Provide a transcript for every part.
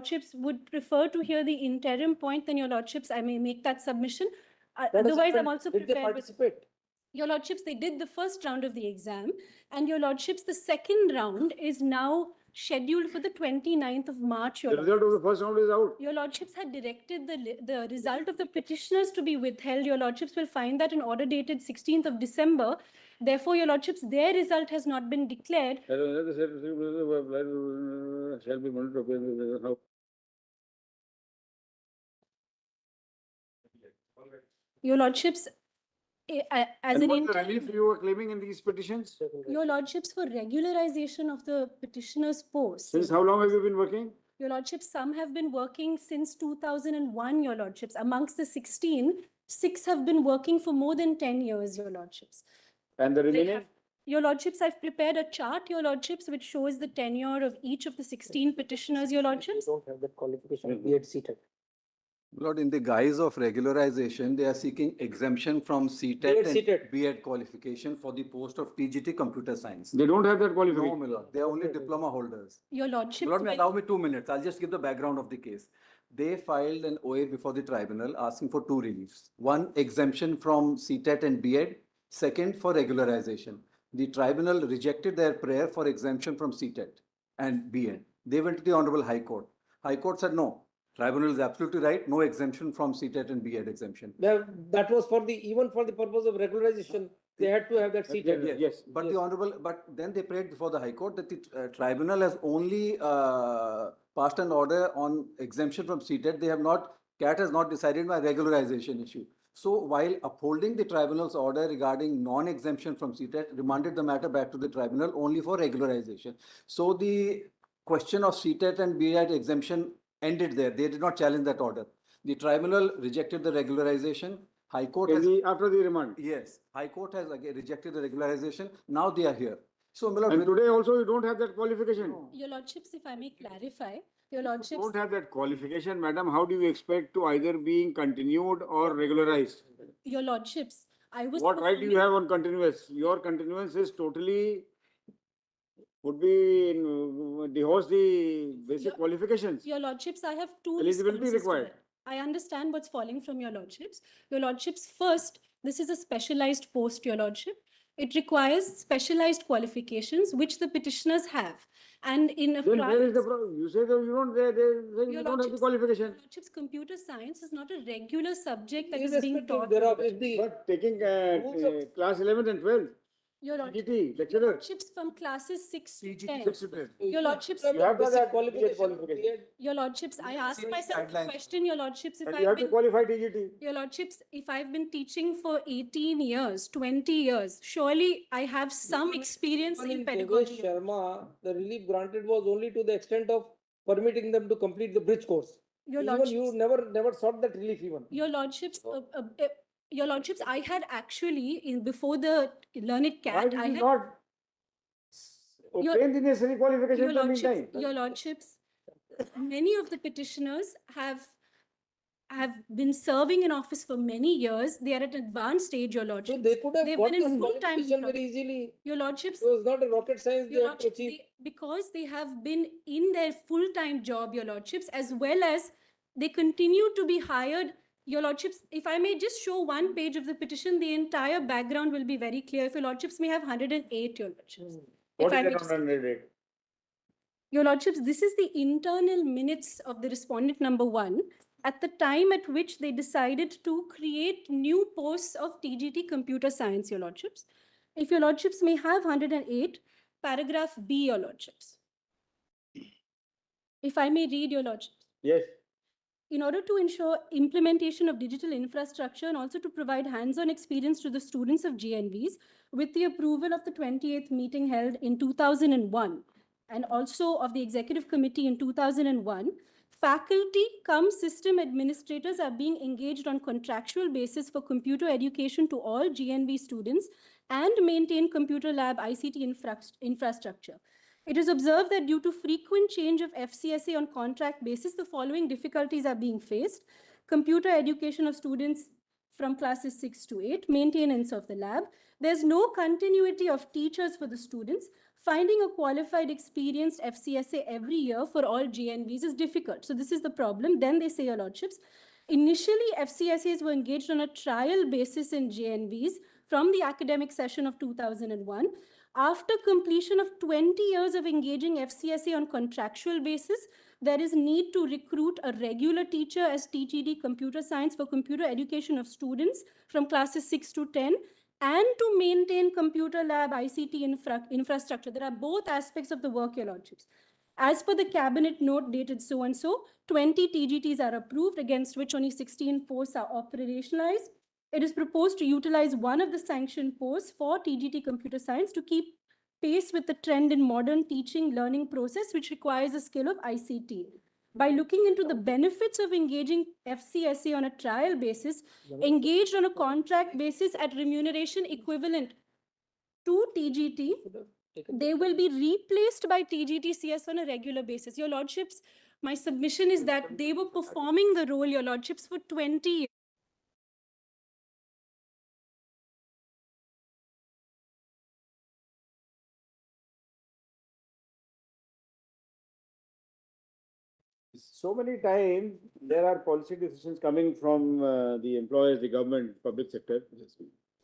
lordships would prefer to hear the interim point, then your lordships, I may make that submission. What has Otherwise, I'm happened? also Did they prepared with. participate? Your lordships, they did the first round of the exam, and your lordships, the second round is now scheduled for the 29th of March. Your The result of the first round is out. Your lordships had directed the result of the petitioners to be withheld. Your lordships will find that in order dated 16th of December. Therefore, your lordships, their result has not been declared. Shall be monitored. Your lordships, as And an what the interim, relief you were claiming in these petitions? your lordships, for regularization of the petitioner's posts. Since how long have you been working? Your lordships, some have been working since 2001, your lordships. Amongst the 16, 6 have been working for more than 10 years, your lordships. And the They remaining? have- Your lordships, I've prepared a chart, your lordships, which shows the tenure of each of the 16 petitioners, your lordships. They don't have that qualification, B.Ed seated. Lord, in the guise of regularization, they are seeking exemption from B.Ed CTET seated. and B.Ed qualification for the post of TGT Computer Science. They don't have that No, qualification. my lord, they are only diploma holders. Your lordships. Lord, will- allow me 2 minutes. I'll just give the background of the case. They filed an OA before the tribunal asking for 2 reliefs. One, exemption from CTET and B.Ed. Second, for regularization. The tribunal rejected their prayer for exemption from CTET and B.Ed. They went to the Honorable High Court. High Court said no. Tribunal is absolutely right. No exemption from CTET and B.Ed exemption. That was for the, even for the purpose of regularization, they had to have that seated. Yes. But Yes. the honorable, but then they prayed before the High Court that the tribunal has only passed an order on exemption from CTET. They have not, CAT has not decided my regularization issue. So while upholding the tribunal's order regarding non-exemption from CTET, remanded the matter back to the tribunal only for regularization. So the question of CTET and B.Ed exemption ended there. They did not challenge that order. The tribunal rejected the regularization. High Court has, After the remand. yes, High Court has again rejected the regularization. Now they are here. So, my lord, And today also you don't have that qualification. Your lordships, if I may clarify, your You lordships. don't have that qualification, madam. How do you expect to either being continued or regularized? Your lordships, I was. What right do you performing- have on continuous? Your continuance is totally would be dehouse the basic Your- qualifications. Your lordships, I have 2 Eligibility responses to required. that. I understand what's falling from your lordships. Your lordships, first, this is a specialized post, your lordship. It requires specialized qualifications, which the petitioners have. And in a Then where is the private. problem? You say that you don't, they Your you don't have the lordships, qualification. your lordships, computer science is not a regular subject that is being Irrespective taught. thereof, your if the, But taking Rules of- class 11 and 12, Your lordship- GT, your lecturer. lordships from classes 6 to TGT 10. 6 to 10. Your lordships- You You have to have basic qualification. qualification. Your lordships, I asked Civil myself a guidelines. question, your lordships, if And you I've have to been. qualify TGT. Your lordships, if I've been teaching for 18 years, 20 years, surely I have some experience Even in in pedagogy. Tejas Sharma, the relief granted was only to the extent of permitting them to complete the bridge course. Your Even you lordships, never sought that relief even. your lordships, your lordships, I had actually, before the Learned Why Cat, did I you had. not obtain the necessary qualification Your in the lordships, meantime? your lordships, many of the petitioners have been serving in office for many years. They are at advanced stage, your So lordships. they could have They've got been this in full-time qualification job. very easily. Your lordships, It was not a rocket science they your had to lordships, achieve. because they have been in their full-time job, your lordships, as well as they continue to be hired. Your lordships, if I may just show one page of the petition, the entire background will be very clear. If your lordships may have 108, your lordships. What If I is may that just- on 108? Your lordships, this is the internal minutes of the respondent number 1 at the time at which they decided to create new posts of TGT computer science, your lordships. If your lordships may have 108, paragraph B, your lordships. If I may read, your lordships. Yes. In order to ensure implementation of digital infrastructure and also to provide hands-on experience to the students of GNVs, with the approval of the 28th meeting held in 2001, and also of the executive committee in 2001, faculty cum system administrators are being engaged on contractual basis for computer education to all GNV students and maintain computer lab ICT infrastructure. It is observed that due to frequent change of FCSA on contract basis, the following difficulties are being faced. Computer education of students from classes 6 to 8, maintenance of the lab. There's no continuity of teachers for the students. Finding a qualified, experienced FCSA every year for all GNVs is difficult. So this is the problem. Then they say, Your Lordships, initially FCSAs were engaged on a trial basis in GNVs from the academic session of 2001. After completion of 20 years of engaging FCSA on contractual basis, there is need to recruit a regular teacher as TGD Computer Science for computer education of students from classes 6 to 10 and to maintain computer lab ICT infrastructure. There are both aspects of the work, Your Lordships. As per the cabinet note dated so and so, 20 TGTs are approved, against which only 16 posts are operationalized. It is proposed to utilize one of the sanctioned posts for TGT Computer Science to keep pace with the trend in modern teaching learning process, which requires a skill of ICT. By looking into the benefits of engaging FCSA on a trial basis, engaged on a contract basis at remuneration equivalent to TGT, they will be replaced by TGT CS on a regular basis. Your Lordships, my submission is that they were performing the role, Your Lordships, for 20 years. So many times, there are policy decisions coming from the employers, the government, public sector,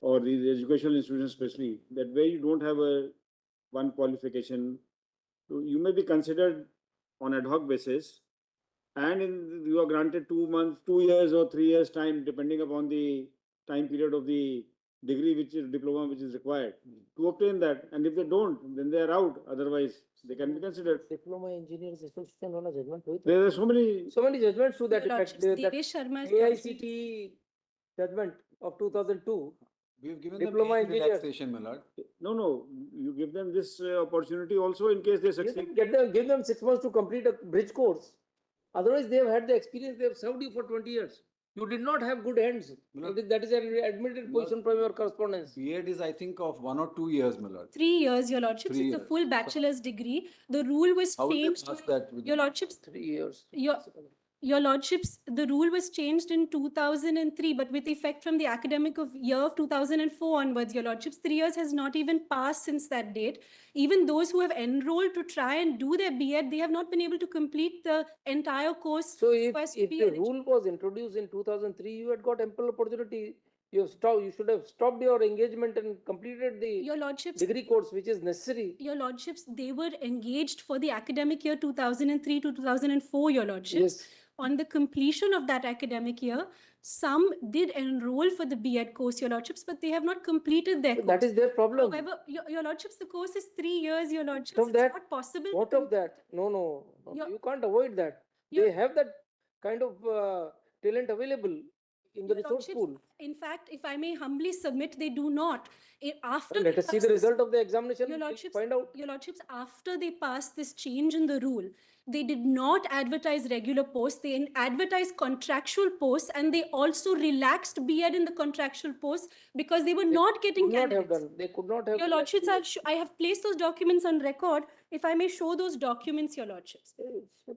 or the educational institutions especially, that where you don't have a one qualification, so you may be considered on ad hoc basis, and you are granted 2 months, 2 years or 3 years time, depending upon the time period of the degree, which is diploma, which is required to obtain that. And if they don't, then they are out. Otherwise, they can be considered. Diploma engineers association वाला judgment हुई थी. There are so many. So many judgments to that Your effect. Lordships, That Devesh Sharma's AICT judgment of 2002. We've given Diploma them age engineers. relaxation, my lord. No, you give them this opportunity also in case they succeed. Give them 6 months to complete a bridge course. Otherwise, they have had the experience, they have served you for 20 years. You did not have good hands. Milord. That is an admitted position from your correspondence. B.Ed is, I think, of 1 or 2 years, my lord. 3 years, Your Lordships. 3 It's a years. full bachelor's degree. The rule was How will they changed. pass that? with- Your Lordships, 3 years. Your Lordships, the rule was changed in 2003, but with effect from the academic year of 2004 onwards, Your Lordships, 3 years has not even passed since that date. Even those who have enrolled to try and do their B.Ed, they have not been able to complete the entire course. So so as to if be the eligible. rule was introduced in 2003, you had got ample opportunity. You should have stopped your engagement and completed the Your Lordships, degree course, which is necessary. Your Lordships, they were engaged for the academic year 2003 to 2004, Your Lordships. Yes. On the completion of that academic year, some did enroll for the B.Ed course, Your Lordships, but they have not completed their course. That is their problem. However, Your Lordships, the course is 3 years, Your Lordships. Of It's that, not possible. What to of that? No. Your- You can't avoid that. They Your- have that kind of talent available in the Your resource Lordships, pool. in fact, if I may humbly submit, they do not. After Let they us see pass the this- result of the examination. Your We'll Lordships, find out. Your Lordships, after they passed this change in the rule, they did not advertise regular posts, they advertised contractual posts, and they also relaxed B.Ed in the contractual posts because they were not getting Could not have candidates. done. They could not have. Your Lordships, I have placed those documents on record. If I may show those documents, Your Lordships.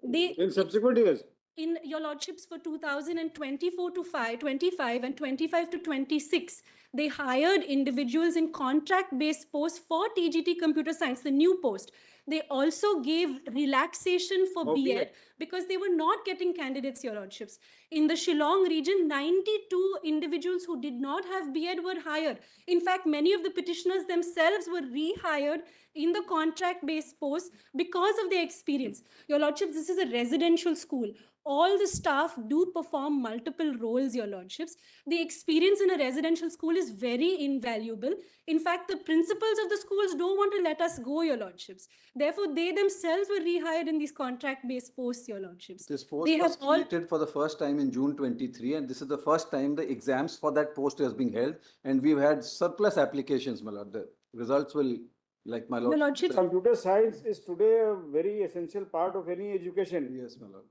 They, In subsequent years. in Your Lordships, for 2024 to 25 and 25 to 26, they hired individuals in contract-based posts for TGT Computer Science, the new post. They also gave relaxation for Oh, B.Ed B.Ed. because they were not getting candidates, Your Lordships. In the Shillong region, 92 individuals who did not have B.Ed were hired. In fact, many of the petitioners themselves were rehired in the contract-based posts because of their experience. Your Lordships, this is a residential school. All the staff do perform multiple roles, Your Lordships. The experience in a residential school is very invaluable. In fact, the principals of the schools don't want to let us go, Your Lordships. Therefore, they themselves were rehired in these contract-based posts, Your Lordships. This post They was have all- created for the first time in June 23, and this is the first time the exams for that post has been held, and we've had surplus applications, my lord. The results will, like my Your lord. Lordships, Computer science is today a very essential part of any education. Yes, my lord.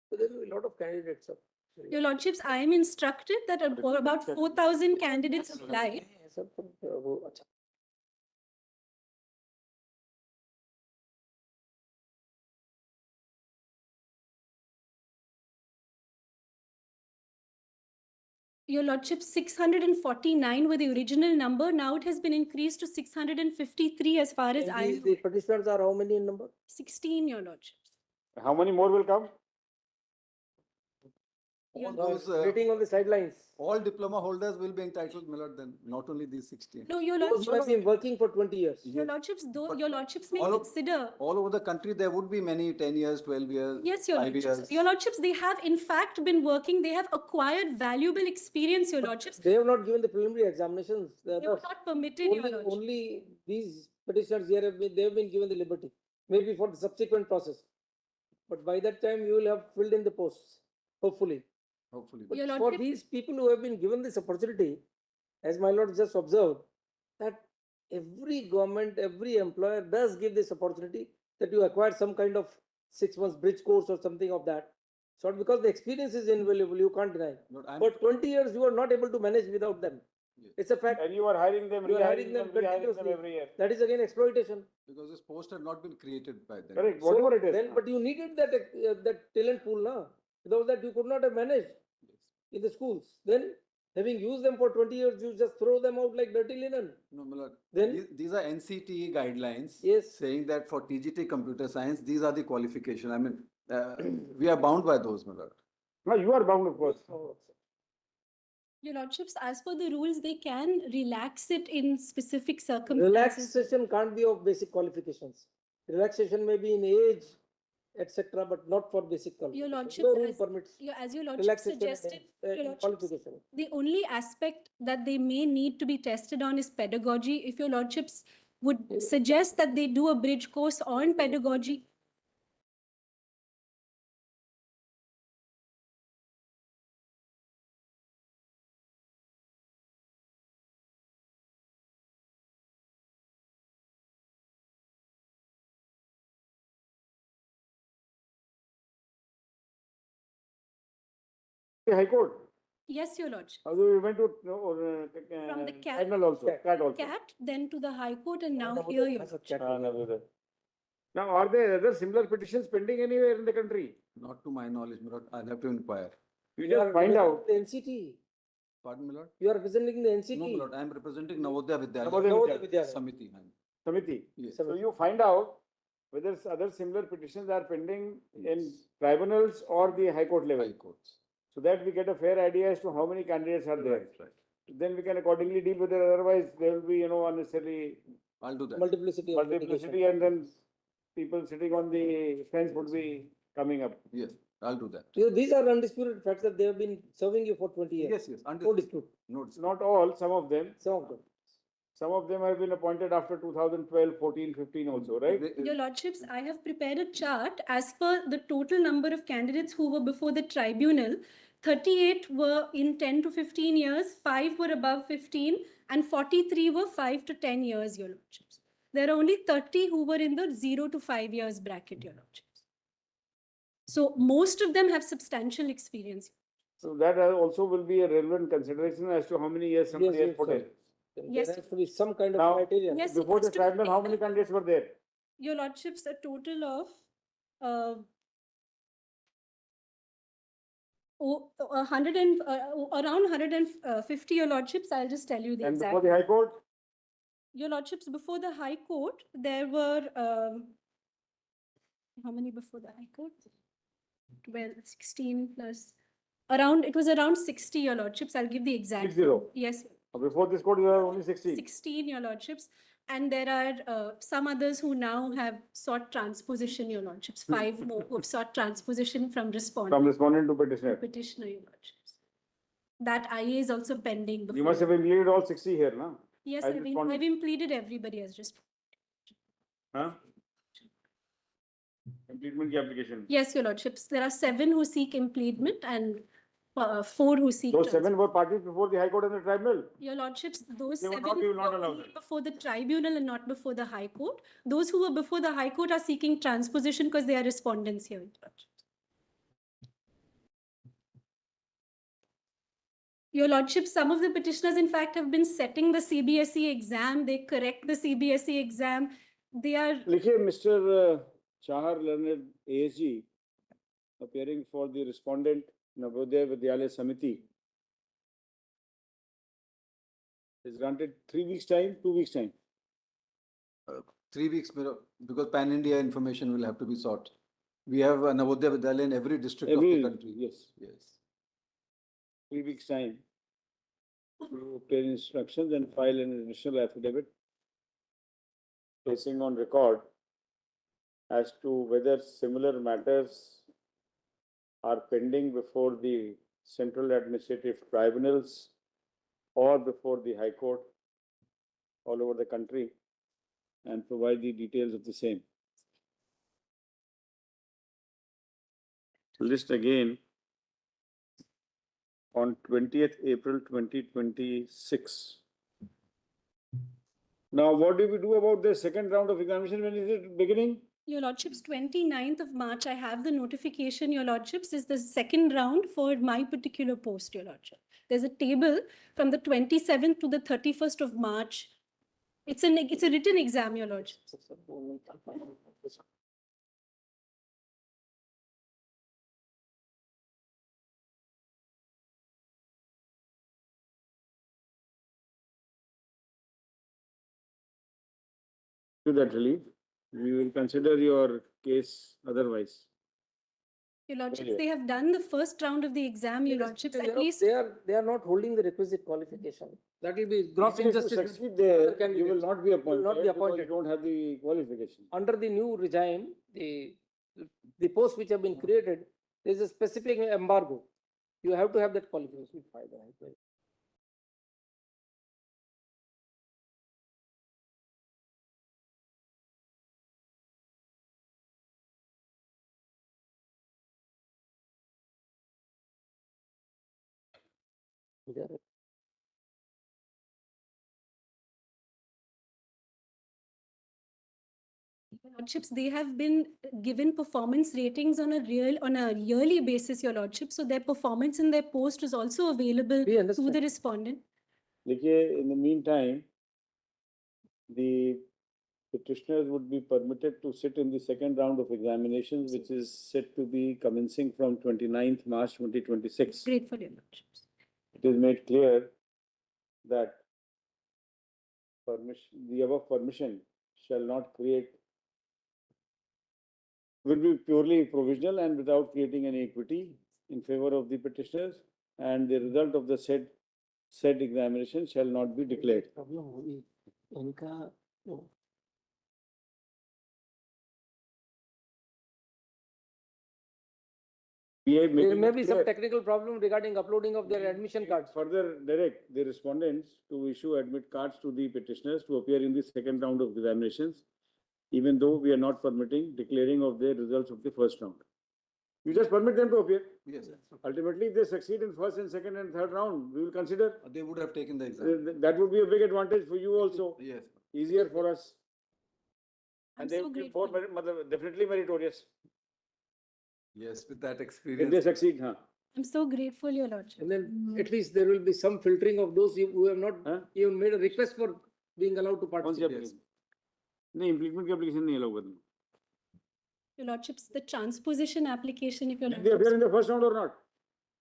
So there are a lot of candidates. Sir. Your Lordships, I am instructed that about 4,000 candidates applied. Sir, वो अच्छा. Your Lordship, 649 were the original number. Now it has been increased to 653 as far as And I the know. petitioners are how many in number? 16, Your Lordship. How many more will come? All Or those, waiting on the sidelines. all diploma holders will be entitled, my lord, then, not only these 16. No, Your Those who have Lordships, been working for 20 years. Your Lordships, though, But Your Lordships may all of- consider. All over the country, there would be many 10 years, 12 years, Yes, Your 5 Lordships. years. Your Lordships, they have in fact been working. They have acquired valuable experience, Your Lordships. They have not given the preliminary examinations. The They were others. not permitted, Your Only, Lordship. only these petitioners here have been, they have been given the liberty, maybe for the subsequent process. But by that time, you will have filled in the posts, hopefully. Hopefully. But Your for Lordship- these people who have been given this opportunity, as my lord just observed, that every government, every employer does give this opportunity that you acquire some kind of 6 months bridge course or something of that. So because the experience is invaluable, you can't deny. Lord, I'm- For 20 years, you are not able to manage without them. Yes. It's a fact. And you are hiring them, You are hiring rehiring them them, rehiring them continuously. every year. That is again exploitation. Because this post had not been created by them. Correct, So whatever it is. then, but you needed that, that talent pool, na? Without that, you could not have managed Yes. in the schools. Then, having used them for 20 years, you just throw them out like dirty linen. No, my lord, Then- these are NCTE guidelines. Yes. Saying that for TGT computer science, these are the qualifications. I mean, we are bound by those, my lord. No, you are bound, of course. Your Lordships, as per the rules, they can relax it in specific circumstances. Relaxation can't be of basic qualifications. Relaxation may be in age, etc., but not for basic Your qualifications. Lordship, No rule as- permits As your Lordship relaxation suggested, in Your Lordships, qualification. the only aspect that they may need to be tested on is pedagogy. If your Lordships would suggest that they do a bridge course on pedagogy, The High Court. yes, your Lordship. Although we went to, From the CAT. tribunal also, CAT also. CAT, then to the High Court, and now here your Lordship. Now, are there other similar petitions pending anywhere in the country? Not to my knowledge, my lord. I'll have to inquire. You You are just find out. The NCT. Pardon, my lord? You are representing the NCT. No, my lord, I am representing Navodaya Vidyalaya. Navodaya Navodaya Vidyalaya. Vidyalaya. Samiti, ma'am. Samiti. Yes. So you find out whether other similar petitions are pending in Yes. tribunals or the High Court level. High courts. So that we get a fair idea as to how many candidates are there. Right. Then we can accordingly deal with it. Otherwise, there will be, unnecessary I'll do that. Multiplicity of multiplicity, and then people sitting on the fence would be coming up. Yes, I'll do that. These are undisputed facts that they have been serving you for 20 years. Yes, yes. No Understood. dispute. No It's dispute. not all, some of them. Some of them. Some of them have been appointed after 2012, 14, 15 also, right? Your Lordships, I have prepared a chart as per the total number of candidates who were before the tribunal. 38 were in 10 to 15 years, 5 were above 15, and 43 were 5 to 10 years, Your Lordships. There are only 30 who were in the 0 to 5 years bracket, Your Lordships. So most of them have substantial experience. So that also will be a relevant consideration as to how many years somebody Yes, has put sir. in. Then Yes. There has to be some kind of Now- criteria. Yes, Before it has the to be tribunal, how many taken- candidates were there? Your Lordships, a total of uh, 100 and around 150, Your Lordships. I'll just tell you the And exact. before the High Court? Your Lordships, before the High Court, there were, how many before the High Court? 12, 16 plus, it was around 60, Your Lordships. I'll give the exact. 60. Yes, Before this court, there are only 16. 16, Your Lordships. And there are some others who now have sought transposition, Your Lordships. 5 more who have sought transposition from From respondent respondent to petitioner. petitioner, Your Lordships. That IA is also pending. You before must have the- included all 60 here, no? Yes, as respondent. I've implemented everybody as just. Huh? Completement application. Yes, Your Lordships. There are 7 who seek impleadment and 4 who seek. Those trans- 7 were parties before the High Court and the tribunal. Your Lordships, those They were 7 not- you will not were allow only that. before the tribunal and not before the High Court. Those who were before the High Court are seeking transposition because they are respondents here. Your Lordships. Your Lordship, some of the petitioners, in fact, have been setting the CBSE exam. They correct the CBSE exam. They are, लिखिए Mr. Chahar Learned ASG appearing for the respondent Navodaya Vidyalaya Samiti is granted 3 weeks time, 2 weeks time. 3 weeks, because pan-India information will have to be sought. We have a Navodaya Vidyalaya in every district of the Every, country. yes, Yes. 3 weeks time. To obtain instructions and file an initial affidavit placing on record as to whether similar matters are pending before the Central Administrative Tribunals or before the High Court all over the country, and provide the details of the same. List again on 20th April 2026. Now, what do we do about the second round of examination? When is it beginning? Your Lordships, 29th of March, I have the notification, Your Lordships, is the second round for my particular post, Your Lordship. There's a table from the 27th to the 31st of March. It's a written exam, Your Lordships. To that relief, we will consider your case otherwise. Your Lordships, Very they have done the first round of the exam, Your Lordships, at least. They are not holding the requisite qualification. That will be gross Even if you injustice. succeed there, other candidates. you will not be appointed. not be because appointed. You don't have the qualification. Under the new regime, the posts which have been created, there is a specific embargo. You have to have that qualification. Your Lordships, they have been given performance ratings on a yearly basis, Your Lordship. So their performance in their post is also available We to understand. the respondent. Likhiye, in the meantime, the petitioners would be permitted to sit in the second round of examinations, which is set to be commencing from 29th March 2026. Grateful, Your Lordships. It is made clear that the above permission shall not create, will be purely provisional and without creating any equity in favor of the petitioners, and the result of the said examination shall not be declared. Problem होगी, इनका, no. There may be some technical problem regarding uploading of their admission cards. Further direct the respondents to issue admit cards to the petitioners to appear in the second round of examinations, even though we are not permitting declaring of the results of the first round. You just permit them to appear. Yes, sir. Ultimately, if they succeed in first and second and third round, we will consider. They would have taken the exam. That would be a big advantage for you also, Yes. easier for us. I'm And they so would be grateful. definitely meritorious Yes, with that if they experience. succeed. Huh? I'm so grateful, Your Lordship. And then at least there will be some filtering of those who have not Huh? even made a request for being allowed to कौन सी participate. application? नहीं, implement की application नहीं allow करनी. Your Lordships, the transposition application, if Your Did they appear Lordships, in the first round or not?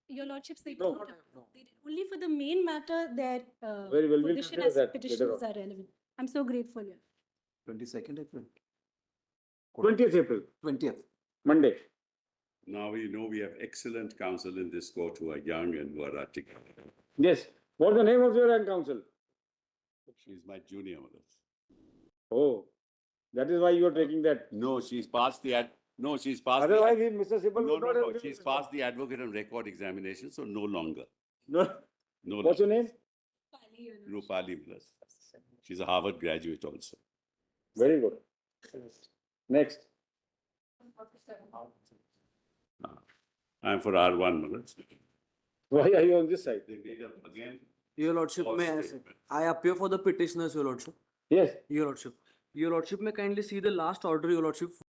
Your Lordships, they No. don't. They did. Only for the main matter, their Very well, we'll position consider as that later petitioners on. are relevant. I'm so grateful, Your. 22nd April. 20th April, 20th. Monday. Now we know we have excellent counsel in this court who are young and who are articulate. Yes. What's the name of your rank counsel? She's my junior mother. Oh, that is why you are taking that. No, she's passed she's passed. Otherwise, Mr. Sibal No, would no, not no, have given she's this passed the advocate on record examination, so no longer. No. No What's your longer. name? Rupali Plus. She's a Harvard graduate also. Very good. Next. I'm for R1, mother. Why are you on this side? Again. Your Lordship, false may I say? statement. I appear for the petitioners, Your Lordship. Yes. Your Lordship. Your Lordship, may kindly see the last order, Your Lordship.